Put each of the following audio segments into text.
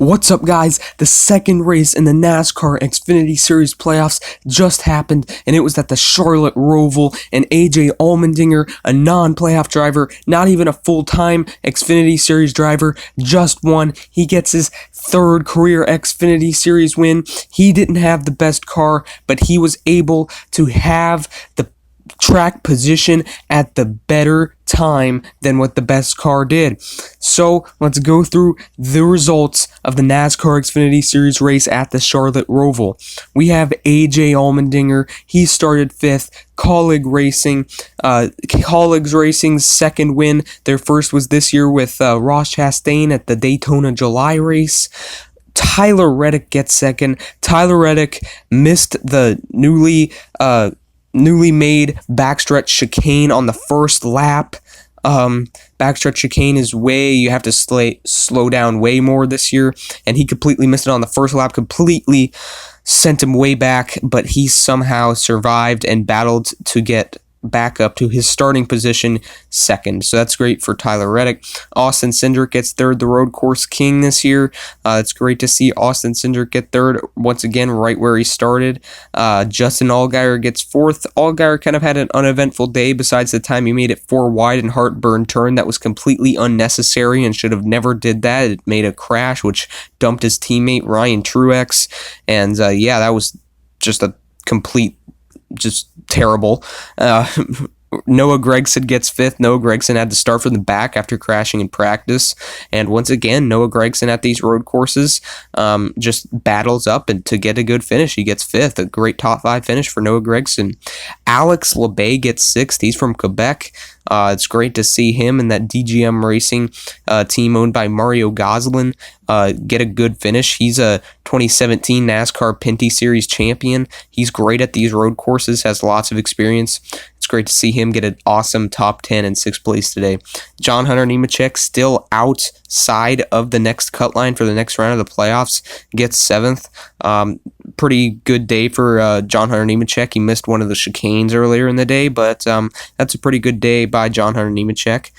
What's up, guys? The second race in the NASCAR Xfinity Series playoffs just happened, and it was at the Charlotte Roval, and AJ Allmendinger, a non-playoff driver, not even a full-time Xfinity Series driver, just won. He gets his third career Xfinity Series win. He didn't have the best car, but he was able to have the track position at the better time than what the best car did. So let's go through the results of the NASCAR Xfinity Series race at the Charlotte Roval. We have AJ Allmendinger. He started 5th. Colleagues Racing's second win. Their first was this year with Ross Chastain at the Daytona July race. Tyler Reddick gets second. Tyler Reddick missed the newly made backstretch chicane on the first lap. Backstretch chicane is you have to slow down way more this year, and he completely missed it on the first lap, completely sent him way back, but he somehow survived and battled to get back up to his starting position second. So that's great for Tyler Reddick. Austin Cindric gets third, the road course king this year. It's great to see Austin Cindric get third once again, right where he started. Justin Allgaier gets fourth. Allgaier kind of had an uneventful day besides the time he made it 4 wide and heartburn turn. That was completely unnecessary and should have never did that. It made a crash which dumped his teammate Ryan Truex, and that was just a complete terrible. Noah Gragson gets 5th. Noah Gragson had to start from the back after crashing in practice. And once again, Noah Gragson at these road courses just battles up and to get a good finish. He gets 5th. A great top 5 finish for Noah Gragson. Alex Labbe gets 6th. He's from Quebec. It's great to see him and that DGM Racing team owned by Mario Gosselin get a good finish. He's a 2017 NASCAR Pinty Series champion. He's great at these road courses, has lots of experience. It's great to see him get an awesome top 10 and 6th place today. John Hunter Nemechek still outside of the next cut line for the next round of the playoffs, gets 7th. Pretty good day for John Hunter Nemechek. He missed one of the chicanes earlier in the day, but that's a pretty good day by John Hunter Nemechek.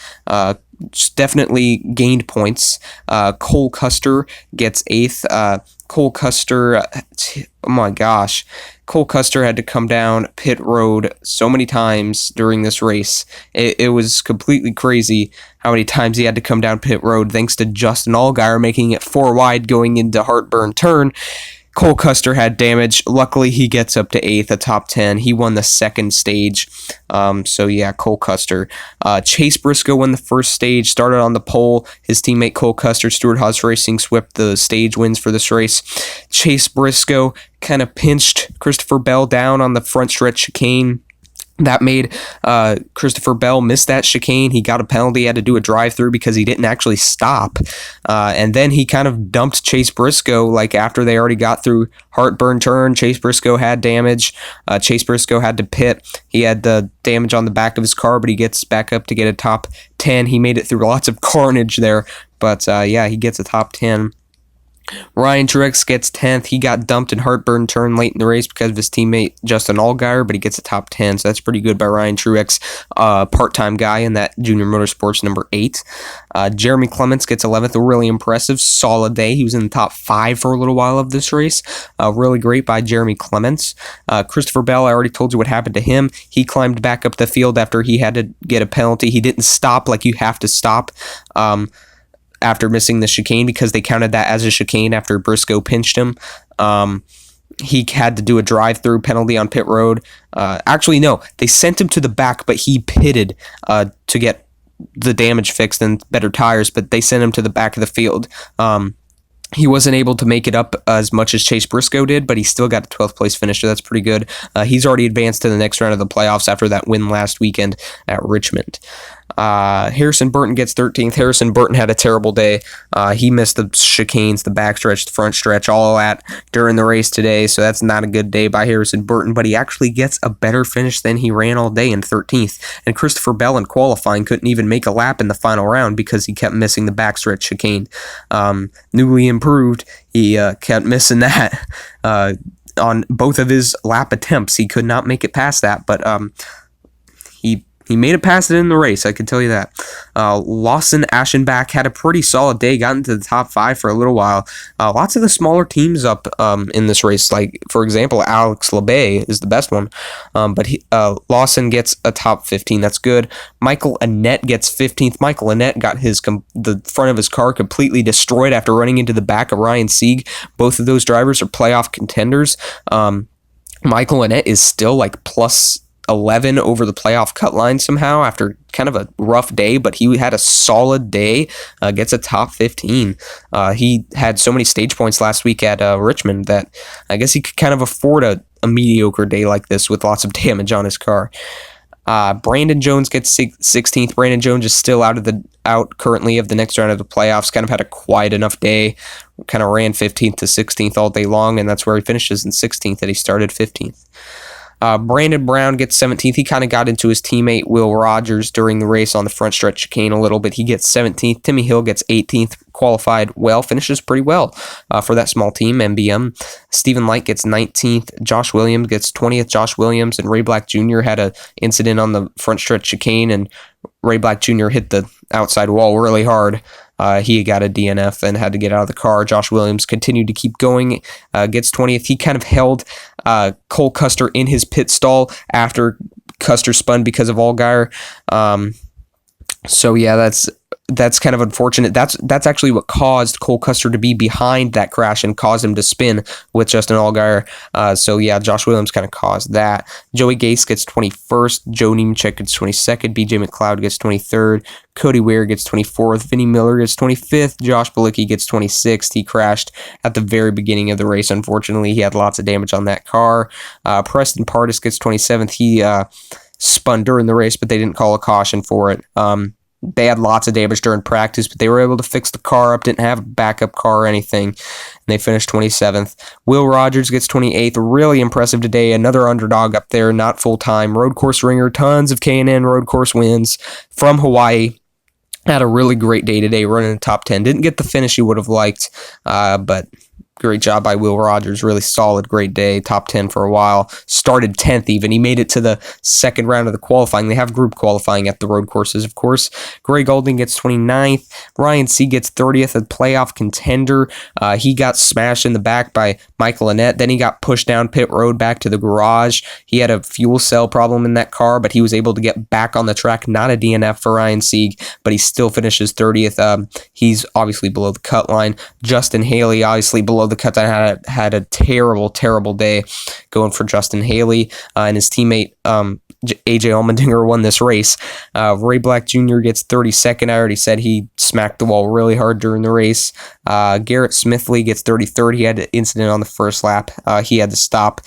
Definitely gained points. Cole Custer gets 8th. Cole Custer, oh my gosh. Cole Custer had to come down pit road so many times during this race. It was completely crazy how many times he had to come down pit road thanks to Justin Allgaier making it 4 wide going into heartburn turn. Cole Custer had damage. Luckily, he gets up to 8th, a top 10. He won the second stage. Cole Custer. Chase Briscoe won the first stage, started on the pole. His teammate Cole Custer, Stewart-Haas Racing, swept the stage wins for this race. Chase Briscoe kind of pinched Christopher Bell down on the front stretch chicane. That made Christopher Bell miss that chicane. He got a penalty, had to do a drive-through because he didn't actually stop. And then he kind of dumped Chase Briscoe, like after they already got through heartburn turn. Chase Briscoe had damage. Chase Briscoe had to pit. He had the damage on the back of his car, but he gets back up to get a top 10. He made it through lots of carnage there, but he gets a top 10. Ryan Truex gets 10th. He got dumped in heartburn turn late in the race because of his teammate Justin Allgaier, but he gets a top 10, so that's pretty good by Ryan Truex, part-time guy in that Junior Motorsports number 8. Jeremy Clements gets 11th, a really impressive, solid day. He was in the top 5 for a little while of this race. Really great by Jeremy Clements. Christopher Bell, I already told you what happened to him. He climbed back up the field after he had to get a penalty. He didn't stop like you have to stop after missing the chicane because they counted that as a chicane after Briscoe pinched him. He had to do a drive-through penalty on pit road. Actually, no, they sent him to the back, but he pitted to get the damage fixed and better tires, but they sent him to the back of the field. He wasn't able to make it up as much as Chase Briscoe did, but he still got a 12th place finish, so that's pretty good. He's already advanced to the next round of the playoffs after that win last weekend at Richmond. Harrison Burton gets 13th. Harrison Burton had a terrible day. He missed the chicanes, the backstretch, the front stretch, all of that during the race today, so that's not a good day by Harrison Burton, but he actually gets a better finish than he ran all day in 13th. And Christopher Bell in qualifying couldn't even make a lap in the final round because he kept missing the backstretch chicane. Newly improved, he kept missing that on both of his lap attempts. He could not make it past that, but he He made it past it in the race, I can tell you that. Lawson Aschenbach had a pretty solid day, got into the top 5 for a little while. Lots of the smaller teams up in this race, like, for example, Alex Labay is the best one. But Lawson gets a top 15, that's good. Michael Annett gets 15th. Michael Annett got the front of his car completely destroyed after running into the back of Ryan Sieg. Both of those drivers are playoff contenders. Michael Annett is still like plus 11 over the playoff cut line somehow after kind of a rough day, but he had a solid day, gets a top 15. He had so many stage points last week at Richmond that I guess he could kind of afford a mediocre day like this with lots of damage on his car. Brandon Jones gets 16th. Brandon Jones is still out currently of the next round of the playoffs. Kind of had a quiet enough day. Kind of ran 15th to 16th all day long, and that's where he finishes in 16th, that he started 15th. Brandon Brown gets 17th. He kind of got into his teammate Will Rogers during the race on the front stretch chicane a little bit. He gets 17th. Timmy Hill gets 18th. Qualified well, finishes pretty well for that small team, MBM. Stephen Light gets 19th. Josh Williams gets 20th. Josh Williams and Ray Black Jr. had an incident on the front stretch chicane, and Ray Black Jr. hit the outside wall really hard. He got a DNF and had to get out of the car. Josh Williams continued to keep going, gets 20th. He kind of held Cole Custer in his pit stall after Custer spun because of Allgaier. So yeah, that's kind of unfortunate. That's actually what caused Cole Custer to be behind that crash and caused him to spin with Justin Allgaier. So yeah, Josh Williams kind of caused that. Joey Gase gets 21st. Joe Nemechek gets 22nd. BJ McLeod gets 23rd. Cody Ware gets 24th. Vinnie Miller gets 25th. Josh Bilicki gets 26th. He crashed at the very beginning of the race. Unfortunately, he had lots of damage on that car. Preston Pardis gets 27th. He spun during the race, but they didn't call a caution for it. They had lots of damage during practice, but they were able to fix the car up, didn't have a backup car or anything, and they finished 27th. Will Rogers gets 28th. Really impressive today. Another underdog up there, not full-time. Road course ringer, tons of K&N road course wins from Hawaii. Had a really great day today, running the top 10. Didn't get the finish he would have liked, but great job by Will Rogers. Really solid, great day. Top 10 for a while. Started 10th even. He made it to the second round of the qualifying. They have group qualifying at the road courses, of course. Gray Golding gets 29th. Ryan C. gets 30th, a playoff contender. He got smashed in the back by Michael Annett. Then he got pushed down pit road back to the garage. He had a fuel cell problem in that car, but he was able to get back on the track. Not a DNF for Ryan Sieg, but he still finishes 30th. He's obviously below the cut line. Justin Haley, obviously below the cut line, had a terrible day going for Justin Haley, and his teammate AJ Allmendinger won this race. Ray Black Jr. gets 32nd. I already said he smacked the wall really hard during the race. Garrett Smithley gets 33rd. He had an incident on the first lap. He had to stop,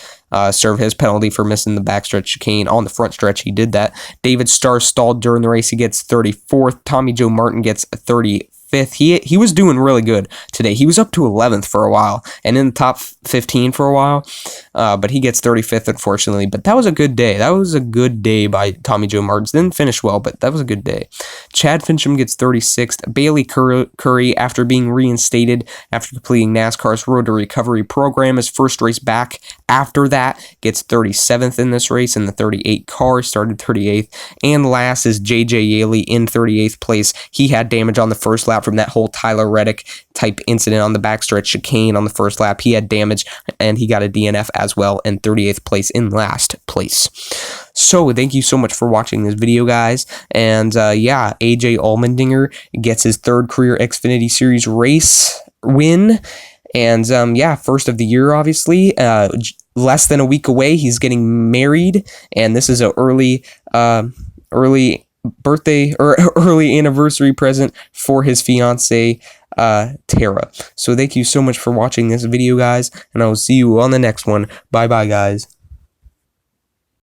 serve his penalty for missing the backstretch chicane. On the front stretch, he did that. David Starr stalled during the race. He gets 34th. Tommy Joe Martin gets 35th. He was doing really good today. He was up to 11th for a while and in the top 15 for a while, but he gets 35th, unfortunately. But that was a good day. That was a good day by Tommy Joe Martins. Didn't finish well, but that was a good day. Chad Fincham gets 36th. Bailey Curry, after being reinstated after completing NASCAR's Road to Recovery program, his first race back after that, gets 37th in this race in the 38 car, started 38th. And last is J.J. Yaley in 38th place. He had damage on the first lap from that whole Tyler Reddick type incident on the backstretch chicane on the first lap. He had damage and he got a DNF as well, and 38th place in last place. So thank you so much for watching this video, guys. And yeah, AJ Allmendinger gets his third career Xfinity Series race win. And yeah, first of the year, obviously. Less than a week away, he's getting married, and this is a early birthday or early anniversary present for his fiance Tara. So thank you so much for watching this video, guys, and I will see you on the next one. Bye bye, guys.